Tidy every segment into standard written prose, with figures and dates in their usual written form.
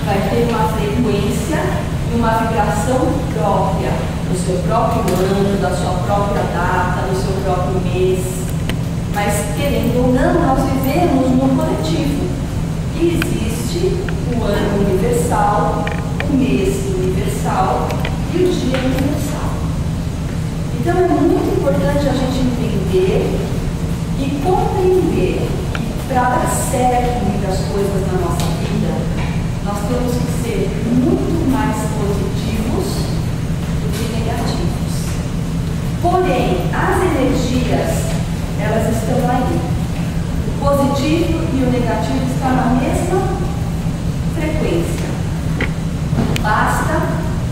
vai ter uma frequência e uma vibração própria, do seu próprio ano, da sua própria data, do seu próprio mês. Mas, querendo ou não, nós vivemos no coletivo. E existe o ano universal, o mês universal e o dia universal. Então, é muito importante a gente entender e compreender que para dar certo muitas coisas na nossa vida, nós temos que ser muito mais positivos do que negativos. Porém, as energias, elas estão aí. O positivo e o negativo estão na mesma frequência. Basta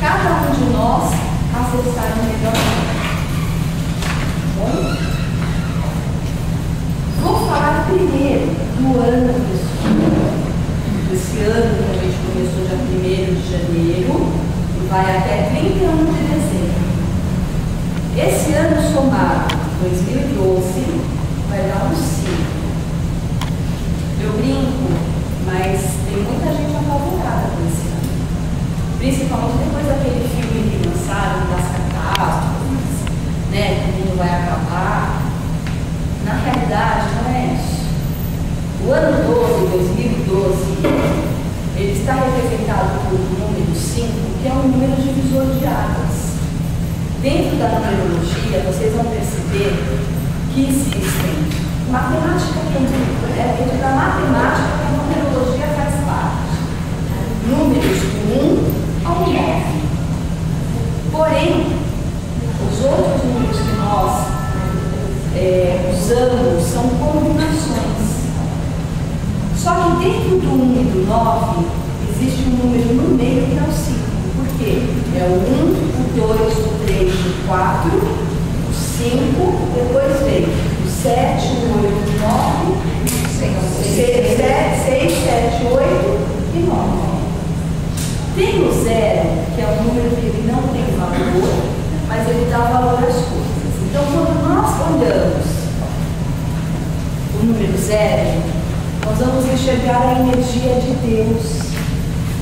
cada um de nós acessar o melhor. Bom, vou falar primeiro do ano pessoal. Esse ano que a gente começou dia 1º de janeiro e vai até 31 de dezembro. Esse ano somado, 2012, vai dar um 5. Eu brinco, mas tem muita gente apavorada com esse ano. Principalmente depois daquele filme que lançaram das catástrofes, né? Que o mundo vai acabar. Na realidade, não é isso. O ano 2012, ele está representado por um número 5, que é um número divisor de águas. Dentro da numerologia, vocês vão perceber que existem matemática também, dentro da matemática que a numerologia faz parte. Números do 1 ao 9. Porém, os outros números que nós usamos são combinações. Só que dentro do 1 e do 9 existe um número no meio que é o 5. Por quê? É o 1, o 2, o 3, o 4, o 5, depois vem o 7, o 8, o 9, 6, 7, 8 e 9. Tem o 0, que é um número que ele não tem valor, mas ele dá valor às coisas. Então, quando nós olhamos o número 0, nós vamos enxergar a energia de Deus.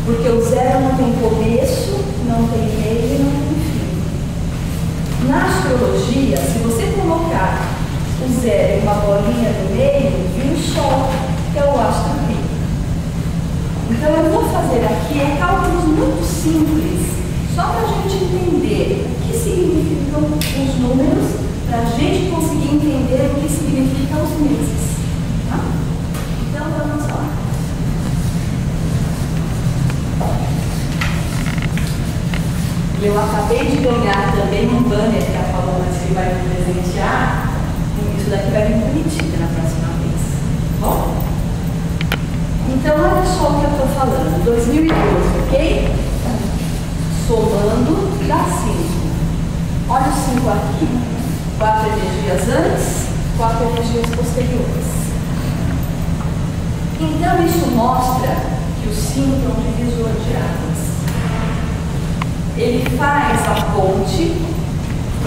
Porque o 0 não tem começo, não tem meio e não tem fim. Na astrologia, se você colocar o 0 em uma bolinha no meio, vira o Sol, que é o astro rico. Então eu vou fazer aqui cálculos muito simples, só para a gente entender o que significam os números, para a gente conseguir entender o que significam os meses. Tá? Então vamos lá. Eu acabei de ganhar também um banner que a Paloma disse que vai me presentear. Isso daqui vai vir bonitinho na próxima vez. Bom? Então, olha só o que eu estou falando. 2012, ok? Somando, dá 5. Olha o 5 aqui. 4 energias antes, 4 energias posteriores. Então, isso mostra que o 5 é um divisor de águas. Ele faz a ponte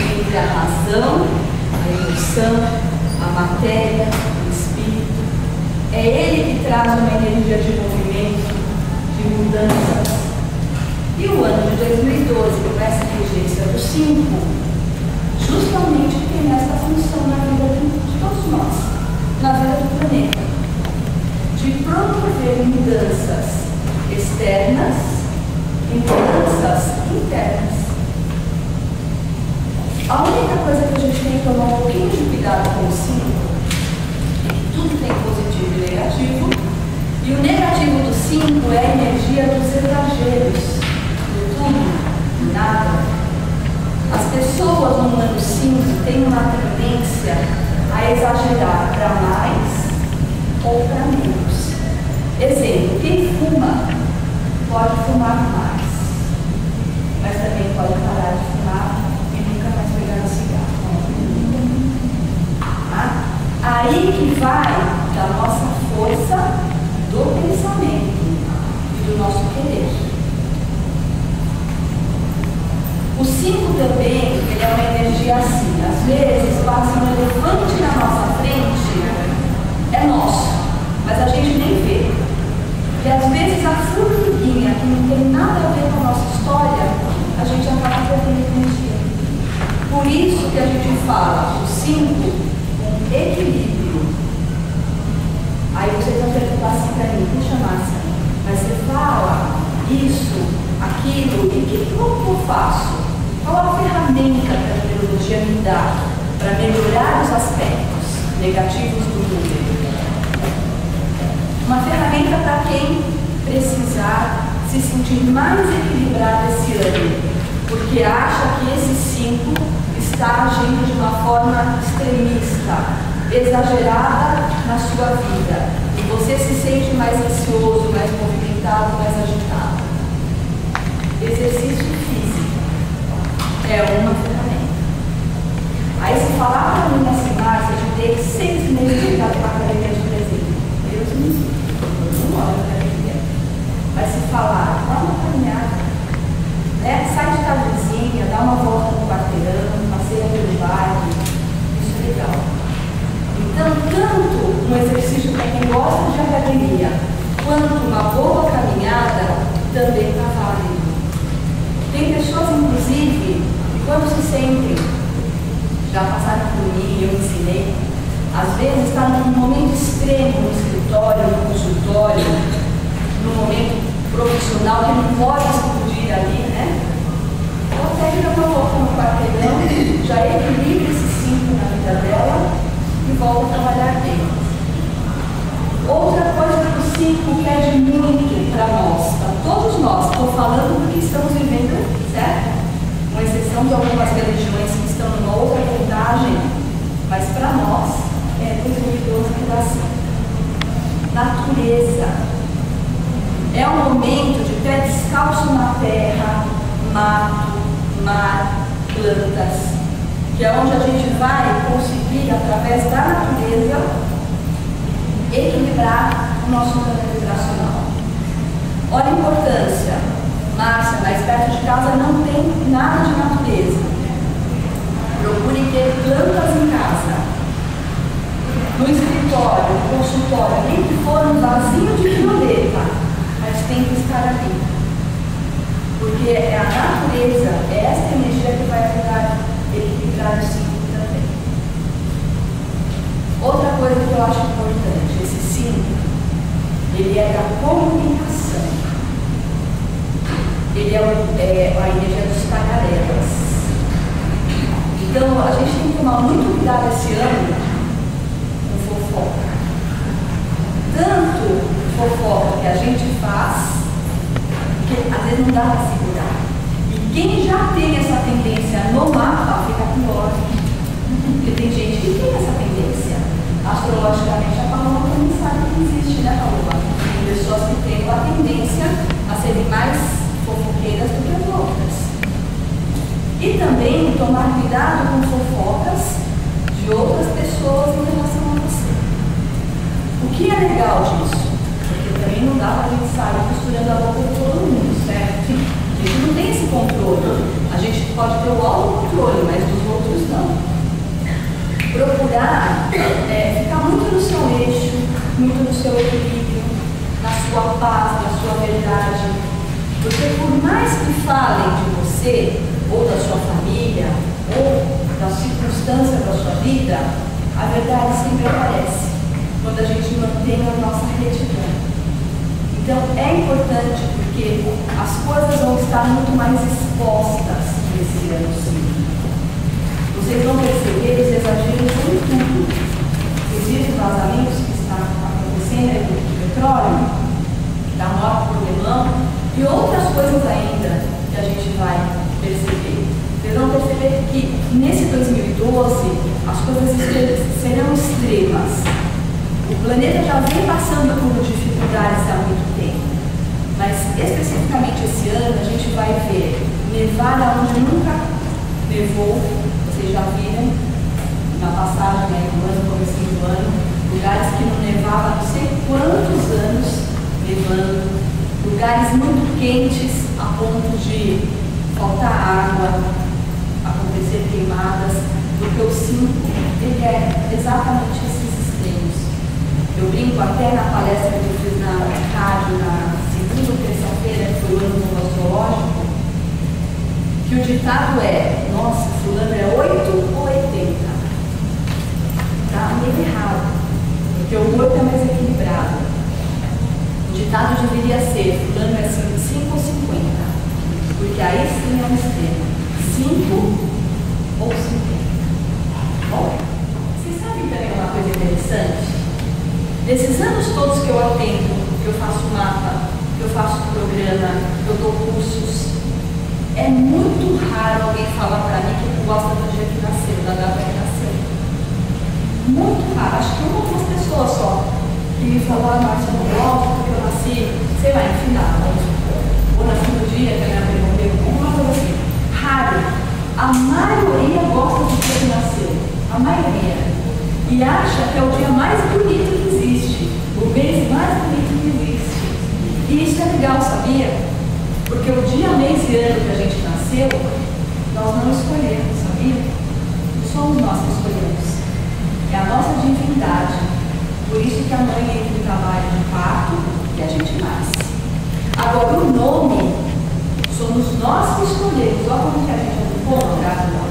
entre a razão, a emoção, a matéria, o espírito. É ele que traz uma energia de movimento, de mudança. E o ano de 2012, com essa regência do 5, justamente tem essa função na vida de todos nós, na vida do planeta, de promover mudanças externas e mudanças internas. A única coisa que a gente tem que tomar um pouquinho de cuidado com o 5 é que tudo tem positivo e negativo, e o negativo do 5 é a energia dos exageros, do tudo, do nada. As pessoas no ano 5 têm uma tendência a exagerar para mais ou para menos. Exemplo, quem fuma pode fumar mais, mas também pode parar de fumar e nunca mais pegar no cigarro. Aí que vai da nossa força do pensamento e do nosso querer. O 5 também, ele é uma energia assim. Às vezes passa um elefante na nossa frente, é nosso, mas a gente nem vê. E às vezes a formiguinha fala o 5 com equilíbrio. Aí vocês vão perguntar assim para mim, puxa Márcia, mas você fala isso, aquilo, e como que eu faço? Qual a ferramenta que a numerologia me dá para melhorar os aspectos negativos do número? Uma ferramenta para quem precisar se sentir mais equilibrado esse ano, porque acha que esse 5 está agindo de uma forma extremista, exagerada na sua vida, e você se sente mais ansioso, mais movimentado, mais agitado. Exercício físico é uma ferramenta. Aí se falar para mim assim, Márcia, eu te dei 6 meses de casa para a academia de presente. Deus me livre, eu não olho para a academia. Mas se falar, dá uma caminhada, né? Sai de casinha, dá uma volta no quarteirão, passeia pelo bairro, isso é legal. Então, tanto um exercício para quem gosta de academia, quanto uma boa caminhada, também está válido. Tem pessoas, inclusive, que quando se sentem, já passaram por mim, eu ensinei, às vezes está num momento extremo no escritório, no consultório, num momento profissional que não pode explodir ali, né? Então, técnica para voltar no quarteirão, já equilibra esse 5 na vida dela e volta a trabalhar bem. Outra coisa que o 5 pede muito para nós, para todos nós, estou falando porque estamos vivendo, certo? Com exceção de algumas religiões que estão numa outra contagem, mas para nós é 2012 que dá assim. Natureza. É um momento de pé descalço na terra, mato, mar, plantas, que é onde a gente vai conseguir, através da natureza, equilibrar o nosso campo vibracional. Olha a importância. Márcia, mas perto de casa não tem nada de natureza. Procure ter plantas em casa. No escritório, no consultório, nem que for um vasinho de violeta, mas tem que estar ali. Porque é a natureza, é essa energia que vai ajudar a equilibrar o ciclo também. Outra coisa que eu acho importante, esse 5, ele é da comunicação. Ele é a energia dos tagarelas. Então, a gente tem que tomar muito cuidado esse ano com fofoca. Tanto fofoca que a gente faz, que às vezes não dá para segurar. E quem já tem essa tendência no mapa, fica pior. Porque tem gente que tem essa tendência. Astrologicamente, a Paloma também sabe que existe, né, Paloma? Tem pessoas que têm a tendência a serem mais fofoqueiras do que as outras. E também tomar cuidado com fofocas de outras pessoas em relação a você. O que é legal disso? Porque também não dá para a gente sair costurando a boca de todo mundo, certo? A gente não tem esse controle. A gente pode ter o autocontrole, mas dos outros não. Procurar ficar muito no seu eixo, muito no seu equilíbrio, na sua paz, na sua verdade. Porque por mais que falem de você, ou da sua família, ou das circunstâncias da sua vida, a verdade sempre aparece quando a gente mantém a nossa retidão. Então é importante porque as coisas vão estar muito mais expostas nesse ano seguinte. Vocês vão perceber os exageros em tudo. Inclusive os vazamentos que estão acontecendo do petróleo, da morte do limão, e outras coisas ainda que a gente vai perceber. Vocês vão perceber que nesse 2012 as coisas serão extremas. O planeta já vem passando por dificuldades há muito tempo, mas especificamente esse ano a gente vai ver nevar onde nunca nevou. Vocês já viram na passagem do ano, comecinho do ano, lugares que não nevava há não sei quantos anos nevando, lugares muito quentes a ponto de faltar água, acontecer queimadas, porque o 5 ele é exatamente esses extremos. Eu brinco até na palestra que eu fiz na rádio na segunda ou terça-feira, que foi o ano novo astrológico, que o ditado é: nossa, fulano é 8 ou 80. errado, porque o morto é mais equilibrado. O ditado deveria ser: fulano é 5 ou 50, porque aí sim é um extremo, 5 ou 50. Bom, vocês sabem também uma coisa interessante? Nesses anos todos que eu atendo, que eu faço mapa, que eu faço programa, que eu dou cursos, é muito raro alguém falar para mim que gosta do dia que nasceu, da data que nasceu. Muito raro. Acho que uma das pessoas só que me falou: Márcia, eu não gosto porque eu nasci, sei lá, em final, ou nasci no dia que a minha mãe morreu, alguma coisa assim. Raro. A maioria gosta do dia que nasceu. A maioria. E acha que é o dia mais bonito que existe, o mês mais bonito que existe. E isso é legal, sabia? Porque o dia, mês e ano que a gente nasceu, nós não escolhemos, sabia? Não somos nós que escolhemos. É a nossa divindade. Por isso que a mãe entra em trabalho de parto e a gente nasce. Agora, o nome, somos nós que escolhemos. Olha como que a gente é contra nós.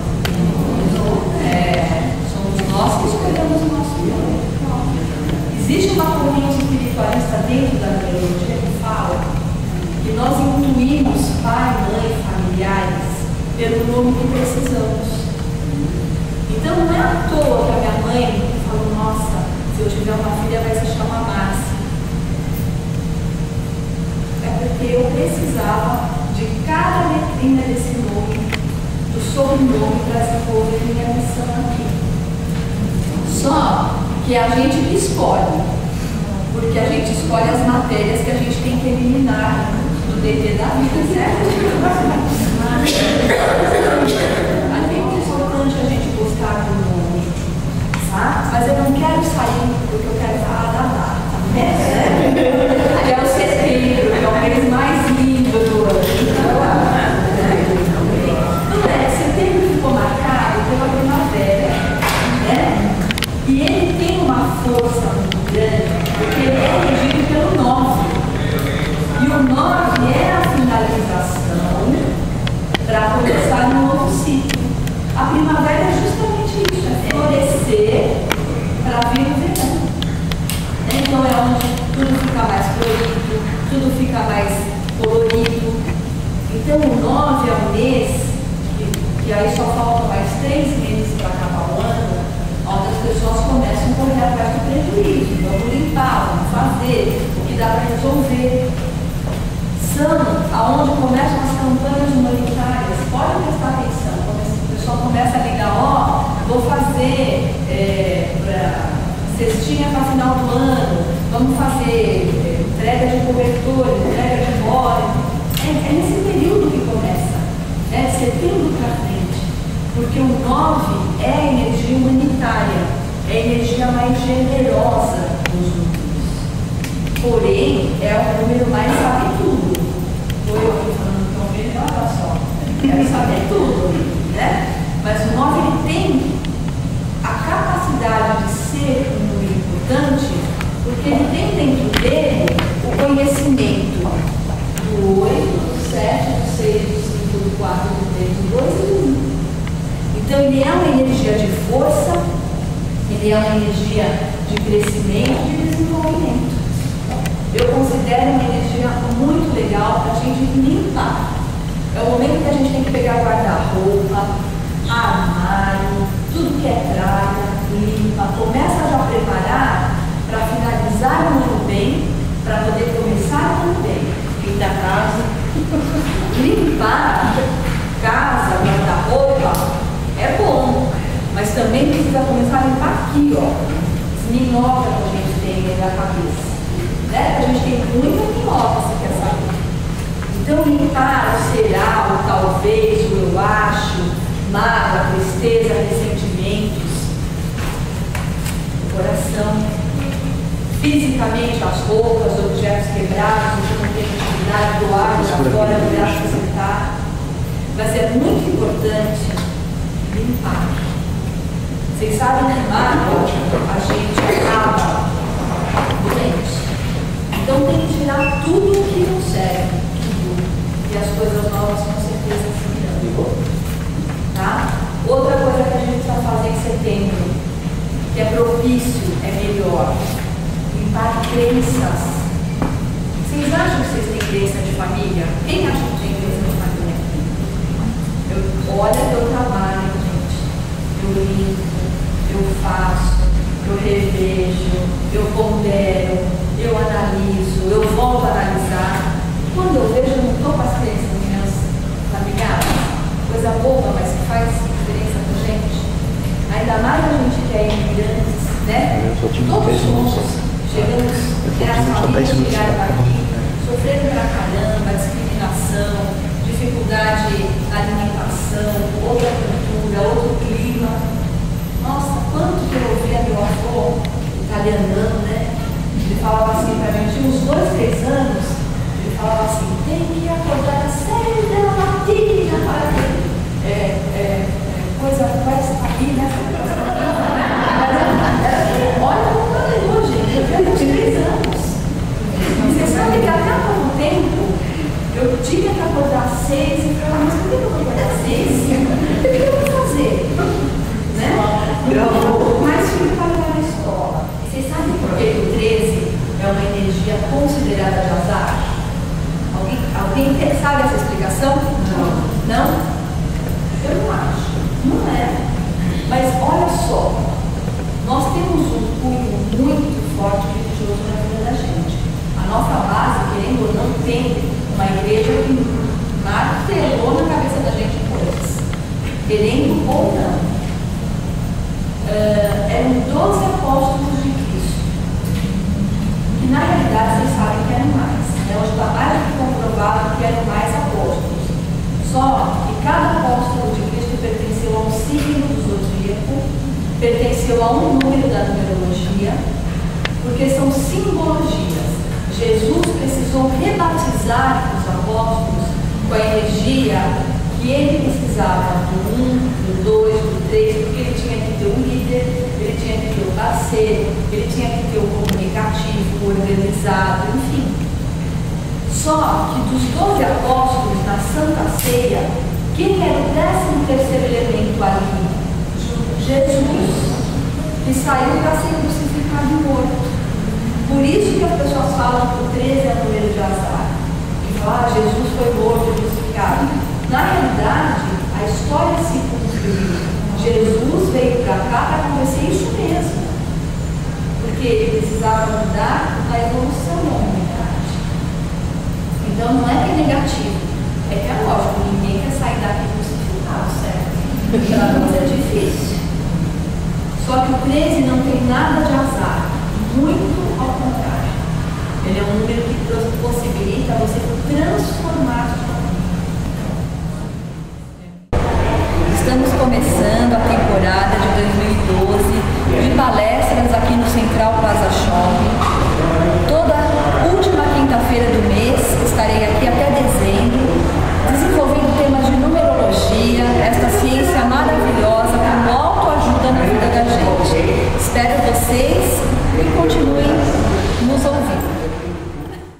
Somos nós que escolhemos o nosso nome. Existe uma corrente espiritualista dentro da numerologia que fala que nós intuímos pai, mãe, familiares pelo nome que precisamos. Então não é à toa que a minha mãe falou: nossa, se eu tiver uma filha vai se chamar Márcia. É porque eu precisava de cada letrinha desse nome, do sobrenome, para desenvolver minha missão aqui. Só que a gente escolhe, porque a gente escolhe as matérias que a gente tem que eliminar do DT da vida, certo? É muito importante a gente gostar do nome, tá? Mas eu não quero sair porque eu quero falar da data, né? Que é o setembro, que é o mês mais lindo do ano. Não é? Setembro ficou marcado pela primavera, né? E ele tem uma força muito grande, porque ele é regido pelo 9. E o 9 é a finalização para começar um novo ciclo. A primavera é justamente isso, é florescer para vir o verão. Então é onde tudo fica mais florido, tudo fica mais colorido. Então o 9 é um mês, que aí só faltam mais 3 meses para acabar o ano, onde as pessoas começam a correr atrás do prejuízo. Vamos limpar, vamos fazer o que dá para resolver. São aonde começam as campanhas humanitárias. Pode prestar atenção. O pessoal começa a ligar: vou fazer cestinha para final do ano, vamos fazer entrega de cobertor, entrega de móvel. É nesse período que começa, né? De setembro para frente. Porque o 9 é a energia humanitária, é a energia mais generosa dos números. Porém, é o número mais sabe tudo. Estou eu aqui falando tão bem, olha só, quero saber tudo, né? Mas o 9 ele tem a capacidade de ser um número importante, porque ele tem dentro dele o conhecimento do 8, do 7, do 6, do 5, do 4, do 3, do 2 e do 1. Então ele é uma energia de força, ele é uma energia de crescimento e de desenvolvimento. Eu considero uma energia muito legal para a gente limpar. É o momento que a gente tem que pegar guarda-roupa, armário, tudo que é tralha, limpa, começa a já preparar para finalizar o ano bem, para poder começar o ano bem. Pintar a casa, limpar casa, guarda-roupa, é bom, mas também precisa começar a limpar aqui, ó, as minhocas que a gente tem dentro da cabeça. Né? A gente tem muita minhoca, você quer saber? Então, limpar o será, o talvez, o eu acho, mágoa, tristeza, ressentimentos, o coração, fisicamente as roupas, objetos quebrados, o que não tem utilidade, doar, jogar fora, virar, acrescentar. Mas é muito importante limpar. Vocês sabem que mágoa a gente acaba doente. Então tem que tirar tudo que não serve, tudo. E as coisas novas com certeza se virão. Tá? Outra coisa que a gente precisa fazer em setembro, que é propício olha, eu trabalho, gente. Eu limpo, eu faço, eu revejo, eu pondero, eu analiso, eu volto a analisar. Quando eu vejo, eu não estou com as crenças minhas familiares. Coisa boba, mas que faz diferença pra gente. Ainda mais a gente que é imigrantes, né? Todos somos, chegamos, as famílias chegaram aqui, sofrendo pra caramba, discriminação, dificuldade na alimentação, outra cultura, outro clima. Nossa, quanto que eu ouvia meu avô, italianão, né? Ele falava assim pra mim, eu tinha uns 2, 3 anos, ele falava assim, tem que acordar às 6 da matina para ver. Coisa aqui, né? Olha como eu lembro, gente, eu tinha 23 anos. E você sabe que até há pouco tempo eu tinha que acordar às 6 e falava, mas por que eu vou acordar às 6? O que eu vou fazer? Né? Mas fui para a escola. Vocês sabem por que o 13 é uma energia considerada de azar? Alguém sabe essa explicação? Não. Não? Eu não acho. Não é. Mas olha só, nós temos um cunho muito forte religioso na vida da gente. A nossa base, querendo ou não, tem uma igreja que martelou na cabeça da gente coisas. Querendo ou não. Eram 12 apóstolos de Cristo. E na realidade vocês sabem que eram mais. Hoje está mais do que comprovado que eram mais apóstolos. Só que cada apóstolo de Cristo pertenceu a um signo do zodíaco, pertenceu a um número da numerologia, porque são simbologias. Jesus precisou rebatizar os apóstolos com a energia que ele precisava do 1, do 2, do 3, porque ele tinha que ter um líder, ele tinha que ter o parceiro, ele tinha que ter o comunicativo, o organizado, enfim. Só que dos 12 apóstolos na Santa Ceia, quem era o 13º elemento ali? Jesus, que saiu para ser crucificado e morto. Por isso que as pessoas falam que o 13 é o número de azar. E falam, Jesus foi morto e crucificado. Na realidade, a história se cumpriu. Jesus veio para cá para acontecer isso mesmo. Porque ele precisava mudar a evolução da humanidade. Então não é que é negativo, é que é lógico, ninguém quer sair daqui crucificado, certo? Para nós é difícil. Só que o 13 não tem nada de azar, muito ao contrário. Ele é um número que possibilita você transformar sua vida. Estamos começando a temporada